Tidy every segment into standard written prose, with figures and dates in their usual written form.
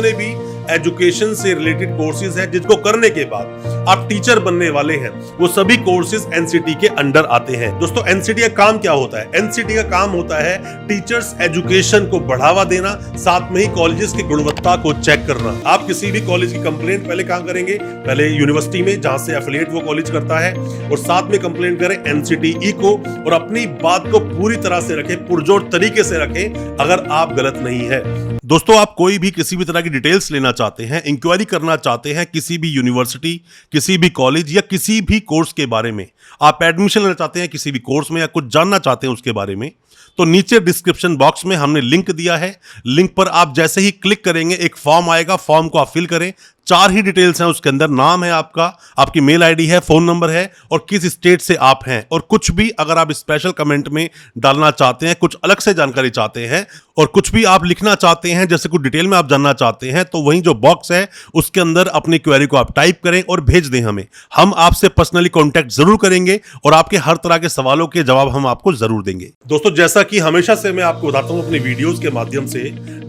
जितने भी एजुकेशन से रिलेटेड कोर्सेज हैं जिनको करने के बाद आप टीचर बनने वाले हैं, वो सभी कोर्सेज एनसीटी के अंडर आते हैं। दोस्तों, एनसीटी का काम क्या होता है? एनसीटी का काम होता है टीचर्स एजुकेशन को बढ़ावा देना, साथ में ही कॉलेजेस की गुणवत्ता को चेक करना। आप किसी भी कॉलेज की कंप्लेंट पहले कहां करेंगे? पहले यूनिवर्सिटी में, जहां से एफिलिएट वो कॉलेज करता है, और साथ में कंप्लेंट करें एनसीटीई को, और अपनी बात को पूरी तरह से रखें, पुरजोर तरीके से रखें अगर आप गलत नहीं है। दोस्तों, आप कोई भी किसी भी तरह की डिटेल्स लेना चाहते हैं, इंक्वायरी करना चाहते हैं किसी भी यूनिवर्सिटी, किसी भी कॉलेज या किसी भी कोर्स के बारे में, आप एडमिशन लेना चाहते हैं किसी भी कोर्स में या कुछ जानना चाहते हैं उसके बारे में, तो नीचे डिस्क्रिप्शन बॉक्स में हमने लिंक दिया है। लिंक पर आप जैसे ही क्लिक करेंगे एक फॉर्म आएगा, फॉर्म को आप फिल करें। 4 ही डिटेल्स हैं उसके अंदर, नाम है आपका, आपकी मेल आईडी है, फोन नंबर है और किस स्टेट से आप हैं, और कुछ भी अगर आप स्पेशल कमेंट में डालना चाहते हैं, कुछ अलग से जानकारी चाहते हैं और कुछ भी आप लिखना चाहते हैं, जैसे कुछ डिटेल में आप जानना चाहते हैं, तो वहीं जो बॉक्स है उसके अंदर अपनी क्वेरी को आप टाइप करें और भेज दें हमें। हम आपसे पर्सनली कॉन्टैक्ट जरूर करेंगे और आपके हर तरह के सवालों के जवाब हम आपको जरूर देंगे। दोस्तों, जैसा कि हमेशा से मैं आपको बताता हूं अपनी वीडियोस के माध्यम से,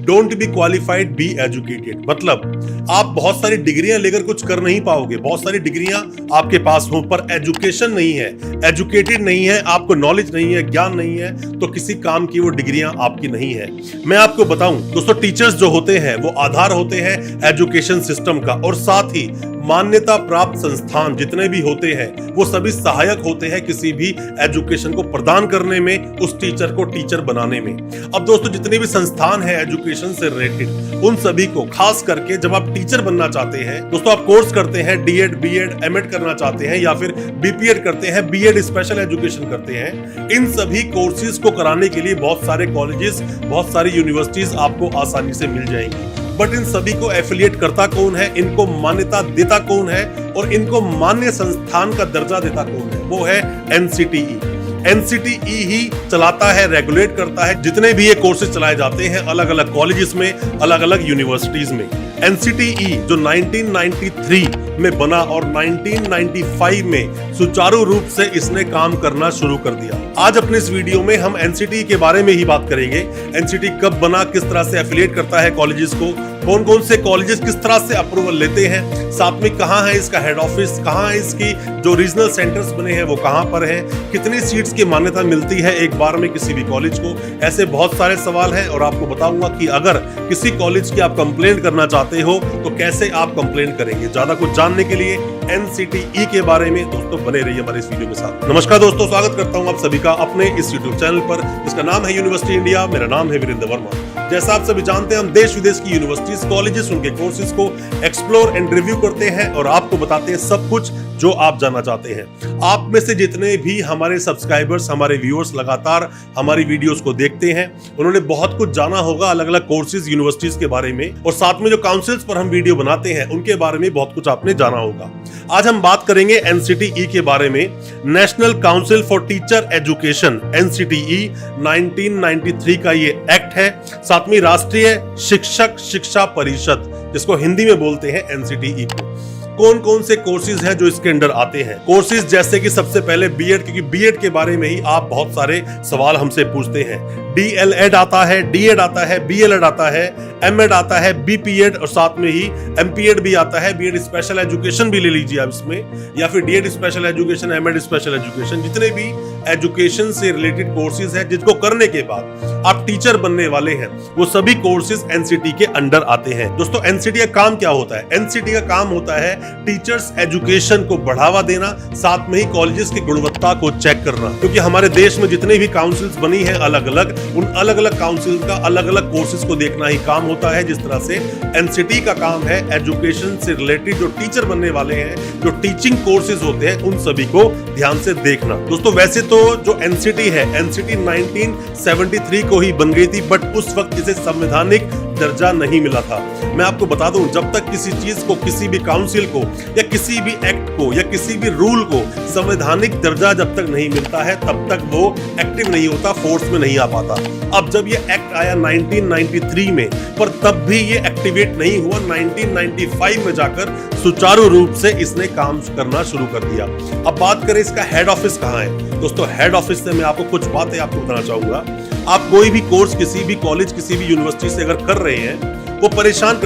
don't be qualified, be educated. मतलब आप बहुत सारी डिग्रियां लेकर कुछ कर नहीं पाओगे, बहुत सारी डिग्रियां आपके पास हो पर एजुकेशन नहीं है, एजुकेटेड नहीं है, आपको नॉलेज नहीं है, ज्ञान नहीं है, तो किसी काम की वो डिग्रियां आपकी नहीं है। मैं आपको बताऊं दोस्तों, टीचर्स जो होते हैं वो आधार होते हैं एजुकेशन सिस्टम का, और साथ ही मान्यता प्राप्त संस्थान जितने भी होते हैं वो सभी सहायक होते हैं किसी भी एजुकेशन को प्रदान करने में, उस टीचर को टीचर बनाने में। अब दोस्तों, जितने भी संस्थान हैं एजुकेशन से रिलेटेड, उन सभी को खास करके जब आप टीचर बनना चाहते हैं दोस्तों, आप कोर्स करते हैं, डीएड, बीएड, एमएड करना चाहते हैं या फिर बीपीएड करते हैं, बीएड स्पेशल एजुकेशन करते हैं, इन सभी कोर्सेज को कराने के लिए बहुत सारे कॉलेजेस, बहुत सारी यूनिवर्सिटीज आपको आसानी से मिल जाएंगी। बट इन सभी को एफिलिएट करता कौन है, इनको मान्यता देता कौन है और इनको मान्य संस्थान का दर्जा देता कौन है? वो है एनसीटीई। एनसीटीई ही चलाता है, रेगुलेट करता है जितने भी ये कोर्सेज चलाए जाते हैं अलग अलग कॉलेजेस में, अलग अलग यूनिवर्सिटीज में। एनसीटीई जो 1993 में बना और 1995 में सुचारू रूप से इसने काम करना शुरू कर दिया। आज अपने इस वीडियो में हम एनसीटीई के बारे में ही बात करेंगे। एनसीटीई कब बना, किस तरह से एफिलिएट करता है कॉलेजेस को, कौन कौन से कॉलेजेस किस तरह से अप्रूवल लेते हैं, साथ में कहां है इसका हेड ऑफिस, कहां है इसकी जो रीजनल सेंटर्स बने हैं वो कहां पर है, कितनी सीट्स की मान्यता मिलती है एक बार में किसी भी कॉलेज को। ऐसे बहुत सारे सवाल हैं और आपको बताऊंगा कि अगर किसी कॉलेज की आप कंप्लेंट करना चाहते हो तो कैसे आप कंप्लेंट करेंगे। ज्यादा कुछ जानने के लिए एनसीटीई के बारे में दोस्तों बने रहिए हमारे इस वीडियो के साथ। नमस्कार दोस्तों, स्वागत करता हूं आप सभी का अपने इस यूट्यूब चैनल पर जिसका नाम है यूनिवर्सिटी इंडिया। मेरा नाम है वीरेंद्र वर्मा। जैसा आप सभी जानते हैं, हम देश विदेश की यूनिवर्सिटीज, कॉलेजेस, उनके कोर्सेज को एक्सप्लोर एंड रिव्यू करते हैं और आपको बताते हैं सब कुछ जो आप जानना चाहते हैं। आप में से जितने भी हमारे सब्सक्राइबर्स, हमारे व्यूअर्स लगातार हमारी वीडियोस को देखते हैं, उन्होंने बहुत कुछ जाना होगा अलग अलग कोर्सेज, यूनिवर्सिटीज के बारे में, और साथ में जो काउंसिल्स पर हम वीडियो बनाते हैं उनके बारे में बहुत कुछ आपने जाना होगा। आज हम बात करेंगे एनसीटीई के बारे में। National council for teacher education, NCTE 1993 का ये एक्ट है। साथ में राष्ट्रीय शिक्षक शिक्षा परिषद, जिसको हिंदी में बोलते हैं एनसीटीई को। कौन कौन से कोर्सेज हैं जो इसके अंडर आते हैं? कोर्सेज जैसे कि सबसे पहले बीएड, क्योंकि बीएड के बारे में ही आप बहुत सारे सवाल हमसे पूछते हैं। डीएलएड आता है, डीएड आता है, बीएलएड आता है, एमएड आता है, बीपीएड और साथ में ही एमपीएड भी आता है। बीएड स्पेशल एजुकेशन भी ले लीजिए आप इसमें, या फिर DEd special education, MEd special education. जितने भी एजुकेशन से रिलेटेड कोर्सेज हैं जिनको करने के बाद आप टीचर बनने वाले हैं, वो सभी कोर्सेज एनसीटी के अंडर आते हैं। दोस्तों, एनसीटी का काम क्या होता है? एनसीटी का काम होता है टीचर्स एजुकेशन को बढ़ावा देना, साथ में ही कॉलेजेस की गुणवत्ता को चेक करना। क्योंकि हमारे देश में जितने भी काउंसिल्स बनी है अलग अलग, उन अलग अलग काउंसिल का अलग अलग कोर्सेज को देखना ही काम होता है। जिस तरह से एनसीटी का काम है एजुकेशन से रिलेटेड जो टीचर बनने वाले हैं, जो टीचिंग कोर्सेज होते हैं, उन सभी को ध्यान से देखना। दोस्तों, वैसे तो जो एनसीटी है, एनसीटी 1973 को ही बन गई थी, बट उस वक्त इसे संवैधानिक दर्जा नहीं मिला था। मैं आपको बता दूं, जब तक किसी चीज को, किसी भी काउंसिल को या किसी भी एक्ट को या किसी भी रूल को संवैधानिक दर्जा जब तक नहीं मिलता है, तब तक वो एक्टिव नहीं होता, फोर्स में नहीं आ पाता। अब जब ये एक्ट आया 1993 में, पर तब भी ये एक्टिवेट नहीं हुआ। 1995 में जाकर सुचारू रूप से इसने काम करना शुरू कर दिया। अब बात करें इसका हेड ऑफिस कहाँ है। दोस्तों, हेड ऑफिस से मैं आपको कुछ बातें आपको बताना चाहूंगा। आप कोई भी कोर्स किसी भी कॉलेज, किसी भी यूनिवर्सिटी से अगर कर रहे हैं, वो परेशान